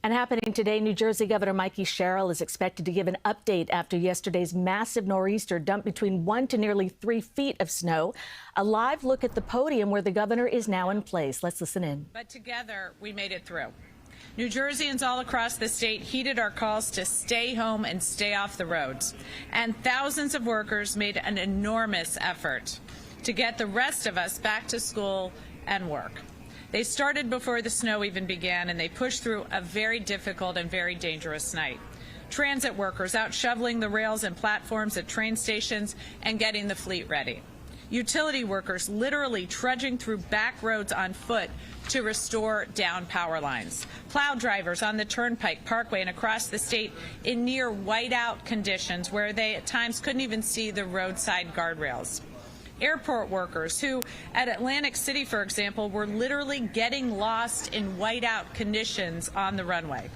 And happening today, New Jersey Governor Mikie Sherrill is expected to give an update after yesterday's massive nor'easter dumped between 1 to nearly 3 feet of snow. A live look at the podium where the governor is now in place. Let's listen in. But together, we made it through. New Jerseyans all across the state heeded our calls to stay home and stay off the roads. And thousands of workers made an enormous effort to get the rest of us back to school and work. They started before the snow even began, and they pushed through a very difficult and very dangerous night. Transit workers out shoveling the rails and platforms at train stations and getting the fleet ready. Utility workers literally trudging through back roads on foot to restore down power lines. Plow drivers on the Turnpike, Parkway, and across the state in near whiteout conditions where they at times couldn't even see the roadside guardrails. Airport workers who, at Atlantic City, for example, were literally getting lost in whiteout conditions on the runway.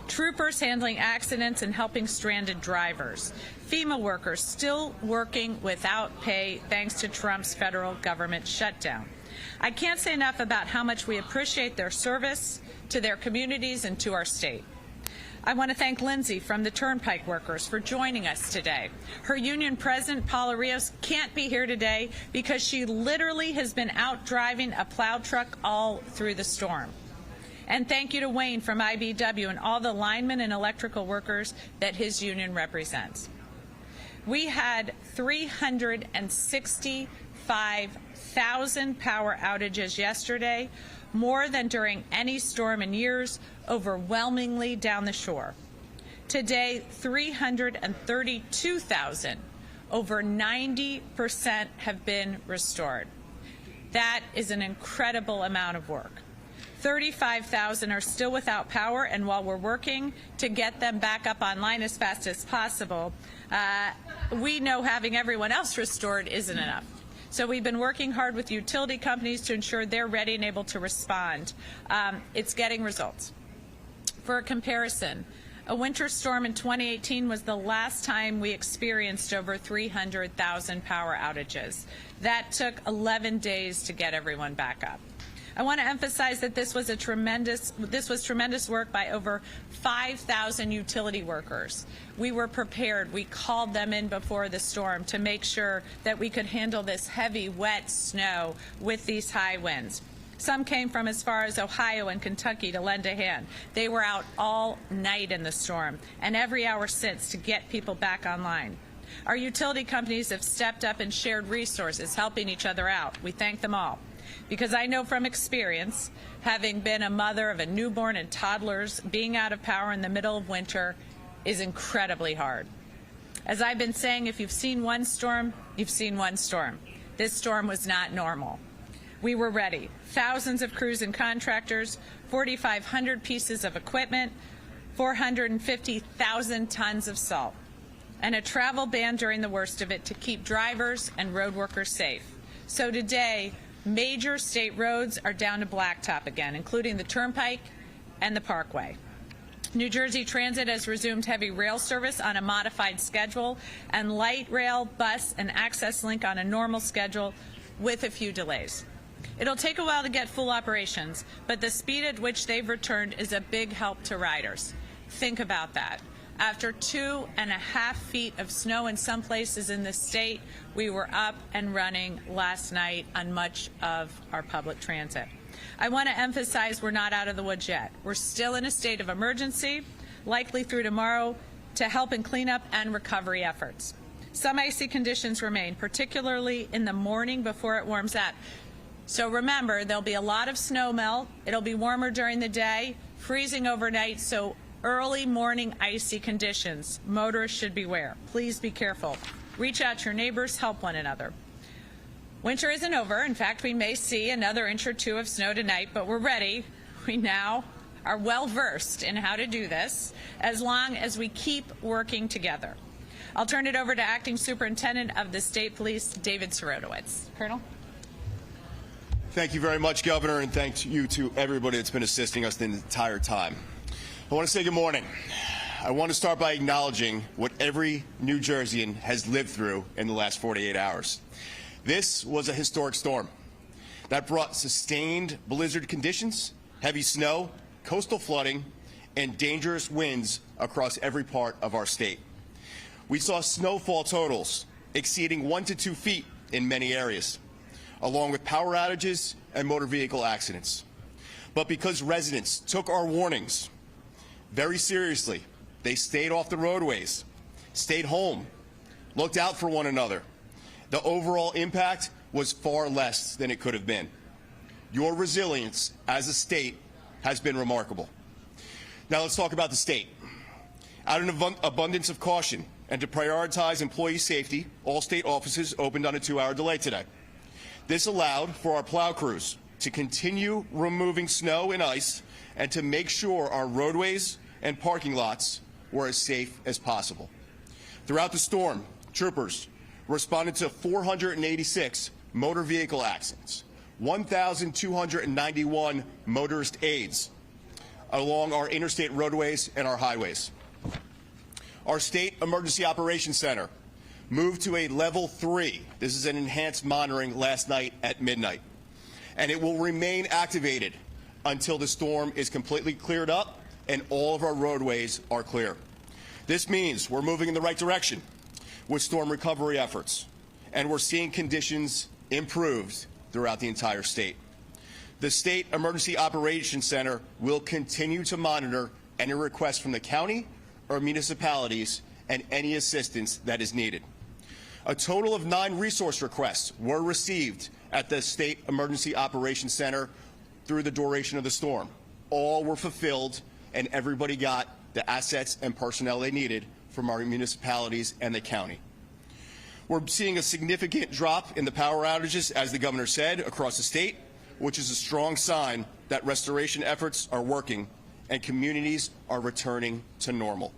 Troopers handling accidents and helping stranded drivers. FEMA workers still working without pay thanks to Trump's federal government shutdown. I can't say enough about how much we appreciate their service to their communities and to our state. I want to thank Lindsay from the Turnpike workers for joining us today. Her union president, Paula Rios, can't be here today because she literally has been out driving a plow truck all through the storm. And thank you to Wayne from IBW and all the linemen and electrical workers that his union represents. We had 365,000 power outages yesterday, more than during any storm in years, overwhelmingly down the shore. Today, 332,000, over 90% have been restored. That is an incredible amount of work. 35,000 are still without power, and while we're working to get them back up online as fast as possible, we know having everyone else restored isn't enough. So we've been working hard with utility companies to ensure they're ready and able to respond. It's getting results. For a comparison, a winter storm in 2018 was the last time we experienced over 300,000 power outages. That took 11 days to get everyone back up. I want to emphasize that this was tremendous work by over 5,000 utility workers. We were prepared. We called them in before the storm to make sure that we could handle this heavy, wet snow with these high winds. Some came from as far as Ohio and Kentucky to lend a hand. They were out all night in the storm and every hour since to get people back online. Our utility companies have stepped up and shared resources, helping each other out. We thank them all. Because I know from experience, having been a mother of a newborn and toddlers, being out of power in the middle of winter is incredibly hard. As I've been saying, if you've seen one storm, you've seen one storm. This storm was not normal. We were ready. Thousands of crews and contractors, 4,500 pieces of equipment, 450,000 tons of salt, and a travel ban during the worst of it to keep drivers and road workers safe. So today, major state roads are down to blacktop again, including the Turnpike and the Parkway. New Jersey Transit has resumed heavy rail service on a modified schedule, and light rail, bus, and access link on a normal schedule with a few delays. It'll take a while to get full operations, but the speed at which they've returned is a big help to riders. Think about that. After 2.5 feet of snow in some places in the state, we were up and running last night on much of our public transit. I want to emphasize we're not out of the woods yet. We're still in a state of emergency, likely through tomorrow, to help in cleanup and recovery efforts. Some icy conditions remain, particularly in the morning before it warms up. So remember, there'll be a lot of snow melt. It'll be warmer during the day, freezing overnight, so early morning icy conditions. Motorists should beware. Please be careful. Reach out to your neighbors, help one another. Winter isn't over. In fact, we may see another inch or two of snow tonight, but we're ready. We now are well versed in how to do this as long as we keep working together. I'll turn it over to Acting Superintendent of the State Police, David Sirotowicz. Colonel? Thank you very much, Governor, and thank you to everybody that's been assisting us the entire time. I want to say good morning. I want to start by acknowledging what every New Jerseyan has lived through in the last 48 hours. This was a historic storm that brought sustained blizzard conditions, heavy snow, coastal flooding, and dangerous winds across every part of our state. We saw snowfall totals exceeding 1 to 2 feet in many areas, along with power outages and motor vehicle accidents. But because residents took our warnings very seriously, they stayed off the roadways, stayed home, looked out for one another. The overall impact was far less than it could have been. Your resilience as a state has been remarkable. Now let's talk about the state. Out of an abundance of caution and to prioritize employee safety, all state offices opened on a 2-hour delay today. This allowed for our plow crews to continue removing snow and ice and to make sure our roadways and parking lots were as safe as possible. Throughout the storm, troopers responded to 486 motor vehicle accidents, 1,291 motorist aids along our interstate roadways and our highways. Our State Emergency Operations Center moved to a level 3. This is an enhanced monitoring last night at midnight. And it will remain activated until the storm is completely cleared up and all of our roadways are clear. This means we're moving in the right direction with storm recovery efforts, and we're seeing conditions improved throughout the entire state. The State Emergency Operations Center will continue to monitor any requests from the county or municipalities and any assistance that is needed. A total of 9 resource requests were received at the State Emergency Operations Center through the duration of the storm. All were fulfilled, and everybody got the assets and personnel they needed from our municipalities and the county. We're seeing a significant drop in the power outages, as the governor said, across the state, which is a strong sign that restoration efforts are working and communities are returning to normal.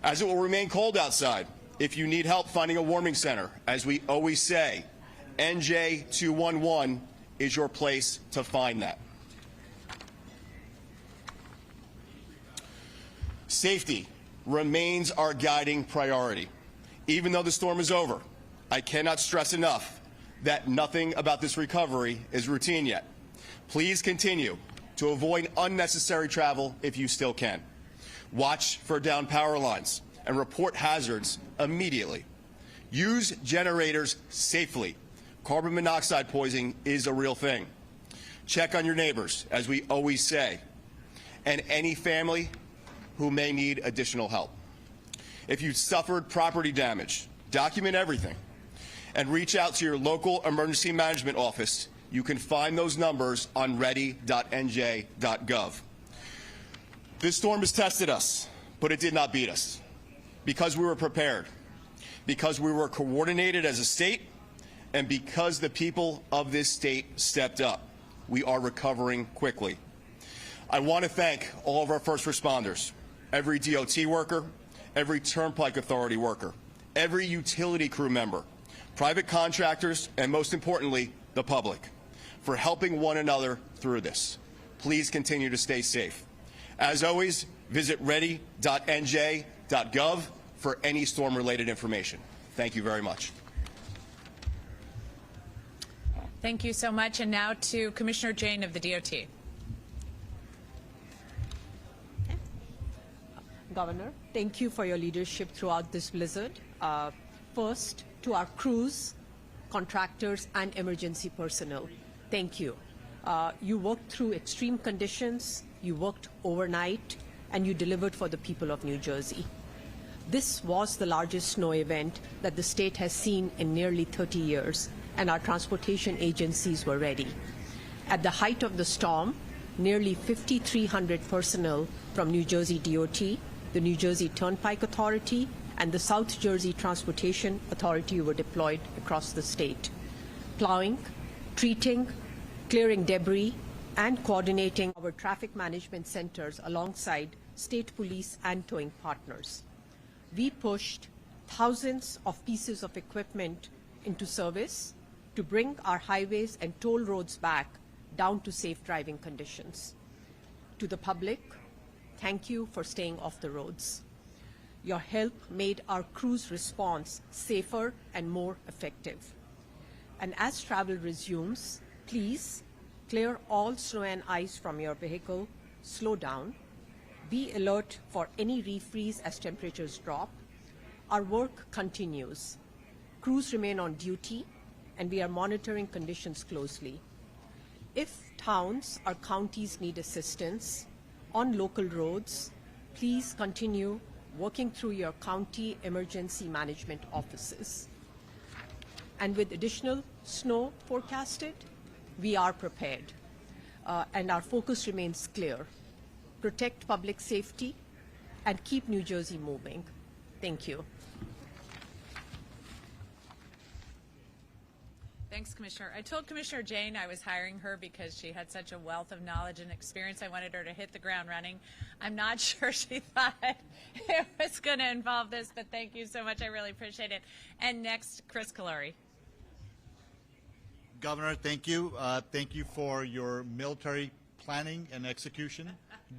As it will remain cold outside, if you need help finding a warming center, as we always say, NJ211 is your place to find that. Safety remains our guiding priority. Even though the storm is over, I cannot stress enough that nothing about this recovery is routine yet. Please continue to avoid unnecessary travel if you still can. Watch for down power lines and report hazards immediately. Use generators safely. Carbon monoxide poisoning is a real thing. Check on your neighbors, as we always say, and any family who may need additional help. If you suffered property damage, document everything and reach out to your local emergency management office. You can find those numbers on ready.nj.gov. This storm has tested us, but it did not beat us, because we were prepared, because we were coordinated as a state, and because the people of this state stepped up. We are recovering quickly. I want to thank all of our first responders, every DOT worker, every Turnpike Authority worker, every utility crew member, private contractors, and most importantly, the public, for helping one another through this. Please continue to stay safe. As always, visit ready.nj.gov for any storm-related information. Thank you very much. Thank you so much. And now to Commissioner Jane of the DOT. Governor, thank you for your leadership throughout this blizzard. First, to our crews, contractors, and emergency personnel, thank you. You worked through extreme conditions, you worked overnight, and you delivered for the people of New Jersey. This was the largest snow event that the state has seen in nearly 30 years, and our transportation agencies were ready. At the height of the storm, nearly 5,300 personnel from New Jersey DOT, the New Jersey Turnpike Authority, and the South Jersey Transportation Authority were deployed across the state, plowing, treating, clearing debris, and coordinating our traffic management centers alongside state police and towing partners. We pushed thousands of pieces of equipment into service to bring our highways and toll roads back down to safe driving conditions. To the public, thank you for staying off the roads. Your help made our crews' response safer and more effective. And as travel resumes, please clear all snow and ice from your vehicle slow down, be alert for any refreeze as temperatures drop. Our work continues. Crews remain on duty, and we are monitoring conditions closely. If towns or counties need assistance on local roads, please continue working through your county emergency management offices. And with additional snow forecasted, we are prepared. And our focus remains clear. Protect public safety and keep New Jersey moving. Thank you. Thanks, Commissioner. I told Commissioner Jane I was hiring her because she had such a wealth of knowledge and experience. I wanted her to hit the ground running. I'm not sure she thought it was going to involve this, but thank you so much. I really appreciate it. And next, Chris Kalori. Governor, thank you. Thank you for your military planning and execution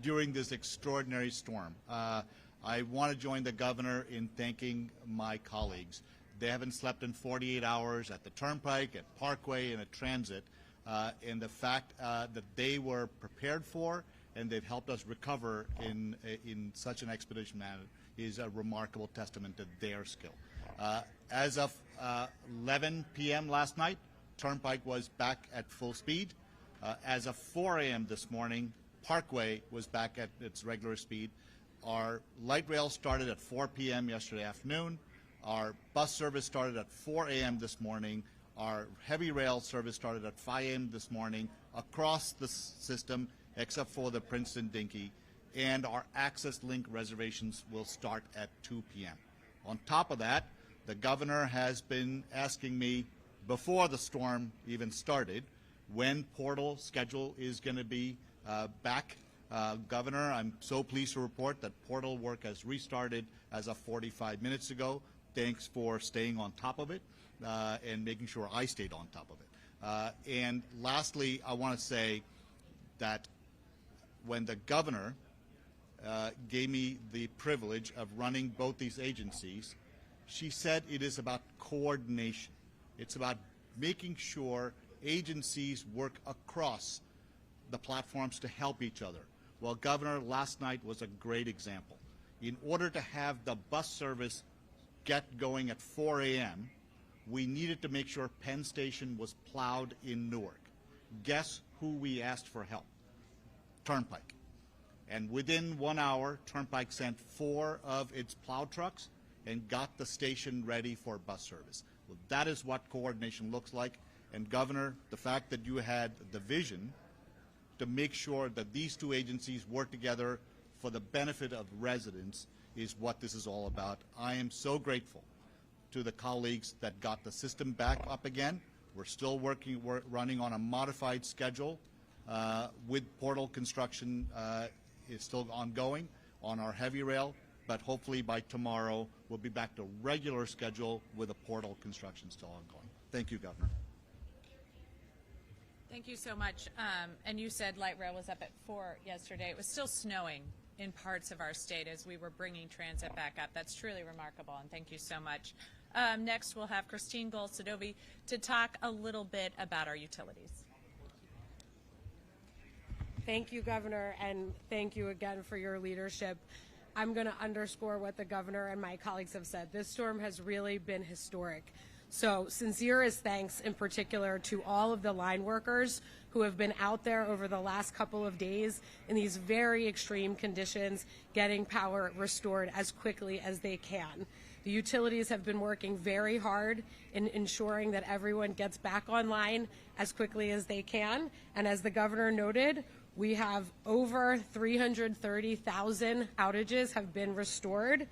during this extraordinary storm. I want to join the governor in thanking my colleagues. They haven't slept in 48 hours at the Turnpike, at Parkway, and at Transit. And the fact that they were prepared for and they've helped us recover in such an expeditious manner is a remarkable testament to their skill. As of 11 p.m. last night, Turnpike was back at full speed. As of 4 a.m. this morning, Parkway was back at its regular speed. Our light rail started at 4 p.m. yesterday afternoon. Our bus service started at 4 a.m. this morning. Our heavy rail service started at 5 a.m. this morning across the system, except for the Princeton Dinky. And our Access Link reservations will start at 2 p.m. On top of that, the governor has been asking me before the storm even started when portal schedule is going to be back. Governor, I'm so pleased to report that portal work has restarted as of 45 minutes ago. Thanks for staying on top of it and making sure I stayed on top of it. And lastly, I want to say that when the governor gave me the privilege of running both these agencies, she said it is about coordination. It's about making sure agencies work across the platforms to help each other. Well, Governor, last night was a great example. In order to have the bus service get going at 4 a.m., we needed to make sure Penn Station was plowed in Newark. Guess who we asked for help? Turnpike. And within 1 hour, Turnpike sent 4 of its plow trucks and got the station ready for bus service. Well, that is what coordination looks like. And Governor, the fact that you had the vision to make sure that these two agencies work together for the benefit of residents is what this is all about. I am so grateful to the colleagues that got the system back up again. We're still running on a modified schedule with portal construction is still ongoing on our heavy rail, but hopefully by tomorrow we'll be back to regular schedule with a portal construction still ongoing. Thank you, Governor. Thank you so much. And you said light rail was up at 4 yesterday. It was still snowing in parts of our state as we were bringing transit back up. That's truly remarkable, and thank you so much. Next, we'll have Christine Gold-Sadovi to talk a little bit about our utilities. Thank you, Governor, and thank you again for your leadership. I'm going to underscore what the governor and my colleagues have said. This storm has really been historic. So sincerest thanks in particular to all of the line workers who have been out there over the last couple of days in these very extreme conditions, getting power restored as quickly as they can. The utilities have been working very hard in ensuring that everyone gets back online as quickly as they can. And as the governor noted, we have over 330,000 outages have been restored.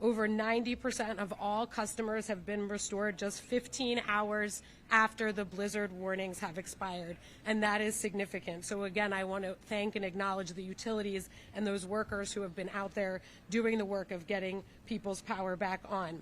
Over 90% of all customers have been restored just 15 hours after the blizzard warnings have expired, and that is significant. So again, I want to thank and acknowledge the utilities and those workers who have been out there doing the work of getting people's power back on.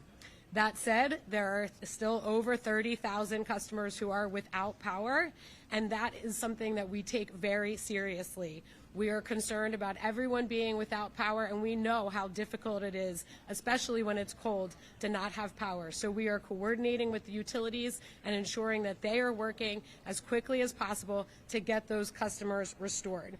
That said, there are still over 30,000 customers who are without power, and that is something that we take very seriously. We are concerned about everyone being without power, and we know how difficult it is, especially when it's cold, to not have power. So we are coordinating with the utilities and ensuring that they are working as quickly as possible to get those customers restored.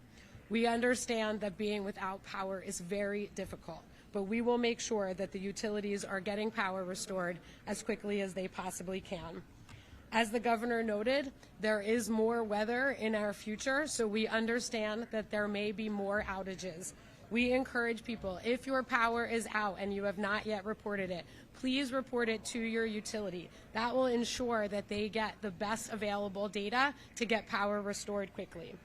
We understand that being without power is very difficult, but we will make sure that the utilities are getting power restored as quickly as they possibly can. As the governor noted, there is more weather in our future, so we understand that there may be more outages. We encourage people, if your power is out and you have not yet reported it, please report it to your utility. That will ensure that they get the best available data to get power restored quickly.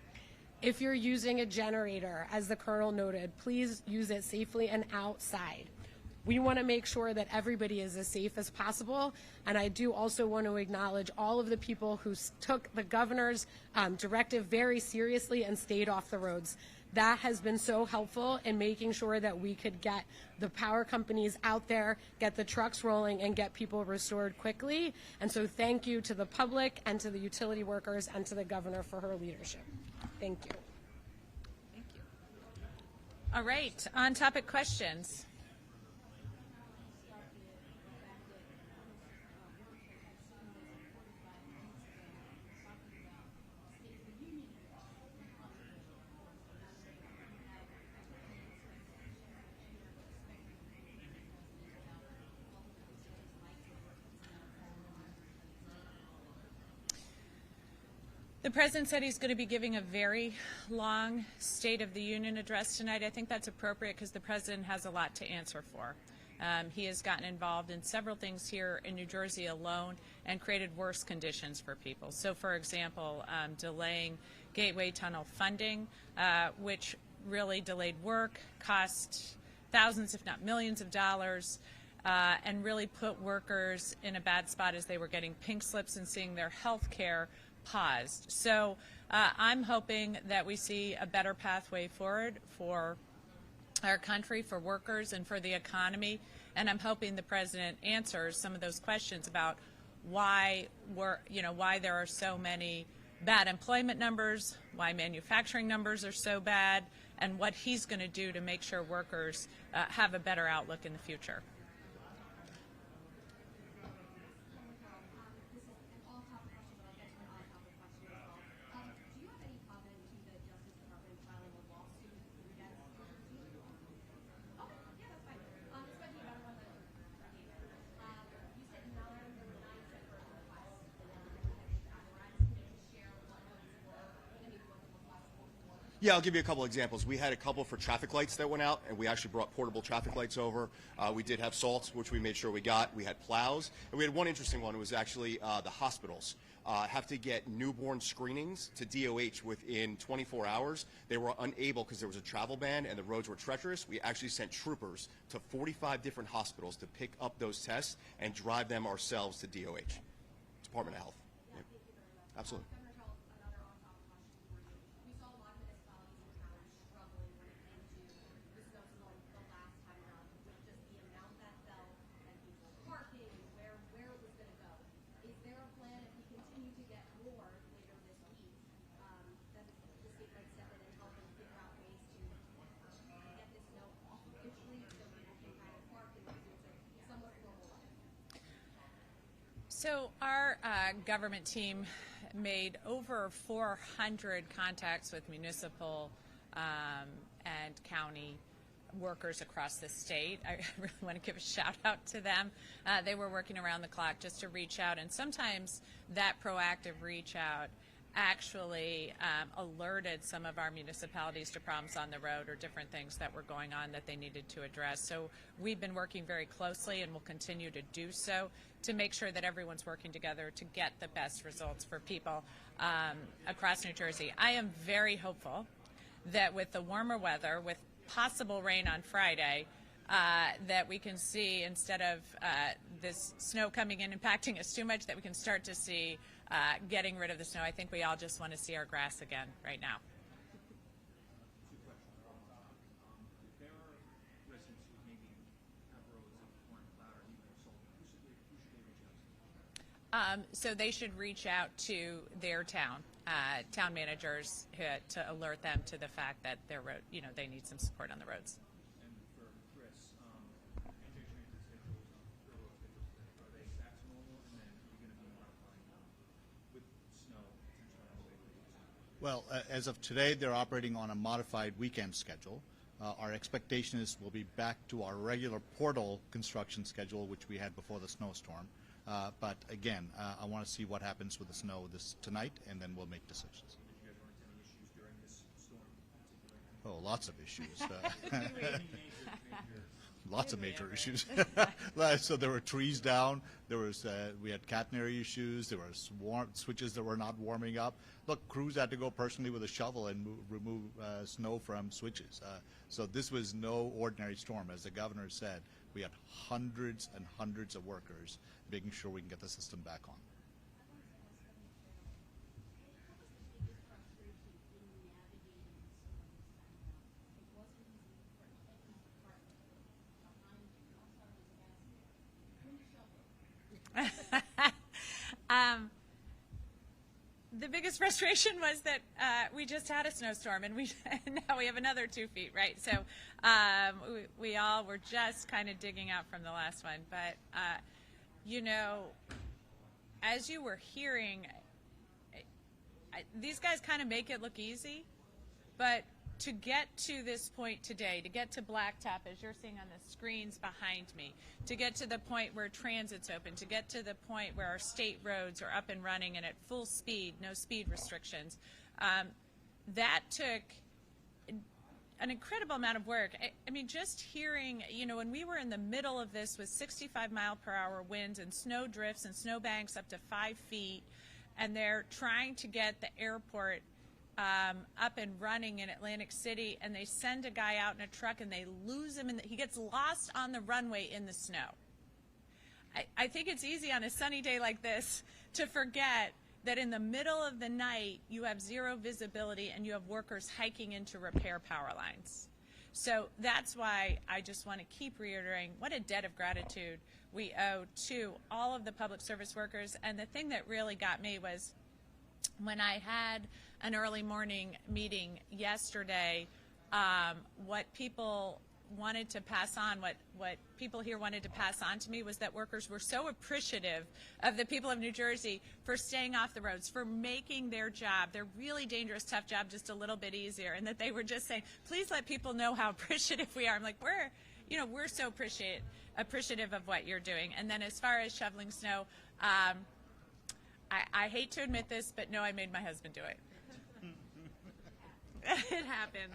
If you're using a generator, as the Colonel noted, please use it safely and outside. We want to make sure that everybody is as safe as possible, and I do also want to acknowledge all of the people who took the governor's directive very seriously and stayed off the roads. That has been so helpful in making sure that we could get the power companies out there, get the trucks rolling, and get people restored quickly. And so thank you to the public and to the utility workers and to the governor for her leadership. Thank you. Thank you. All right, on-topic questions. The president said he's going to be giving a very long State of the Union address tonight. I think that's appropriate because the president has a lot to answer for. He has gotten involved in several things here in New Jersey alone and created worse conditions for people. So, for example, delaying Gateway Tunnel funding, which really delayed work, cost thousands, if not millions of dollars, and really put workers in a bad spot as they were getting pink slips and seeing their health care paused. So I'm hoping that we see a better pathway forward for our country, for workers, and for the economy. And I'm hoping the president answers some of those questions about why there are so many bad employment numbers, why manufacturing numbers are so bad, and what he's going to do to make sure workers have a better outlook in the future. Yeah, I'll give you a couple examples. We had a couple for traffic lights that went out, and we actually brought portable traffic lights over. We did have salts, which we made sure we got. We had plows. And we had one interesting one. It was actually the hospitals have to get newborn screenings to DOH within 24 hours. They were unable because there was a travel ban and the roads were treacherous. We actually sent troopers to 45 different hospitals to pick up those tests and drive them ourselves to DOH, Department of Health. Yeah. Absolutely. So our government team made over 400 contacts with municipal and county workers across the state. I really want to give a shout out to them. They were working around the clock just to reach out, and sometimes that proactive reach out actually alerted some of our municipalities to problems on the road or different things that were going on that they needed to address. So we've been working very closely and will continue to do so to make sure that everyone's working together to get the best results for people across New Jersey. I am very hopeful that with the warmer weather, with possible rain on Friday, that we can see, instead of this snow coming in impacting us too much, that we can start to see getting rid of the snow. I think we all just want to see our grass again right now. So they should reach out to their town managers to alert them to the fact that their road, they need some support on the roads. And for Chris, NJ Transit schedules, railroad schedules, are they back to normal? And then are you going to be modifying with snow potentially on the way? Well, as of today, they're operating on a modified weekend schedule. Our expectation is we'll be back to our regular portal construction schedule, which we had before the snowstorm. But again, I want to see what happens with the snow tonight, and then we'll make decisions. Did you guys run into any issues during this storm in particular? Oh, lots of issues. Any Lots of major issues. So there were trees down. There was we had catenary issues. There were switches that were not warming up. Look, crews had to go personally with a shovel and remove snow from switches. So this was no ordinary storm. As the governor said, we had hundreds and hundreds of workers making sure we can get the system back on. The biggest frustration was that we just had a snowstorm, and now we have another 2 feet, right? So we all were just kind of digging out from the last one. But, you know, as you were hearing, these guys kind of make it look easy, but to get to this point today, to get to Blacktop, as you're seeing on the screens behind me, to get to the point where transit's open, to get to the point where our state roads are up and running and at full speed, no speed restrictions, that took an incredible amount of work. I mean, just hearing, you know, when we were in the middle of this with 65-mile-per-hour winds and snow drifts and snow banks up to 5 feet, and they're trying to get the airport up and running in Atlantic City, and they send a guy out in a truck and they lose him, and he gets lost on the runway in the snow. I think it's easy on a sunny day like this to forget that in the middle of the night you have zero visibility and you have workers hiking in to repair power lines. So that's why I just want to keep reiterating what a debt of gratitude we owe to all of the public service workers. And the thing that really got me was when I had an early morning meeting yesterday, what people wanted to pass on, what people here wanted to pass on to me was that workers were so appreciative of the people of New Jersey for staying off the roads, for making their job, their really dangerous, tough job, just a little bit easier, and that they were just saying, please let people know how appreciative we are. I'm like, we're so appreciative of what you're doing. And then as far as shoveling snow, I hate to admit this, but no, I made my husband do it. It happens.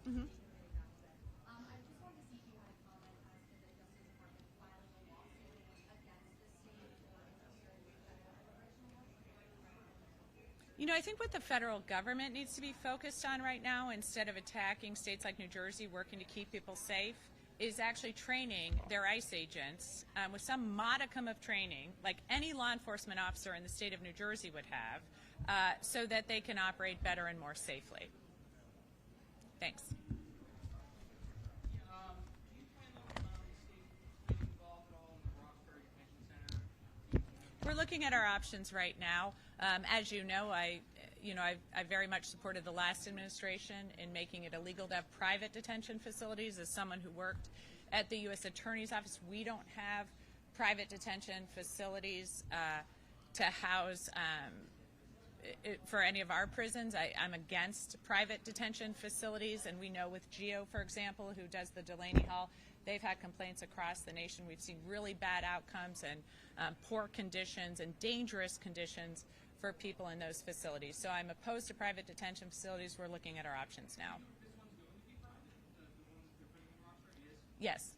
Mm-hmm. I just wanted to see if you had a comment as to the Justice Department filing a lawsuit against the state for interfering with federal immigration laws. You know, I think what the federal government needs to be focused on right now, instead of attacking states like New Jersey working to keep people safe, is actually training their ICE agents with some modicum of training, like any law enforcement officer in the state of New Jersey would have, so that they can operate better and more safely. Thanks. Do you plan on allowing the state to get involved at all in the Roxbury Detention Center? We're looking at our options right now. As you know, I very much supported the last administration in making it illegal to have private detention facilities. As someone who worked at the U.S. Attorney's Office, we don't have private detention facilities to house for any of our prisons. I'm against private detention facilities, and we know with GEO, for example, who does the Delaney Hall, they've had complaints across the nation. We've seen really bad outcomes and poor conditions and dangerous conditions for people in those facilities. So I'm opposed to private detention facilities. We're looking at our options now. Yes.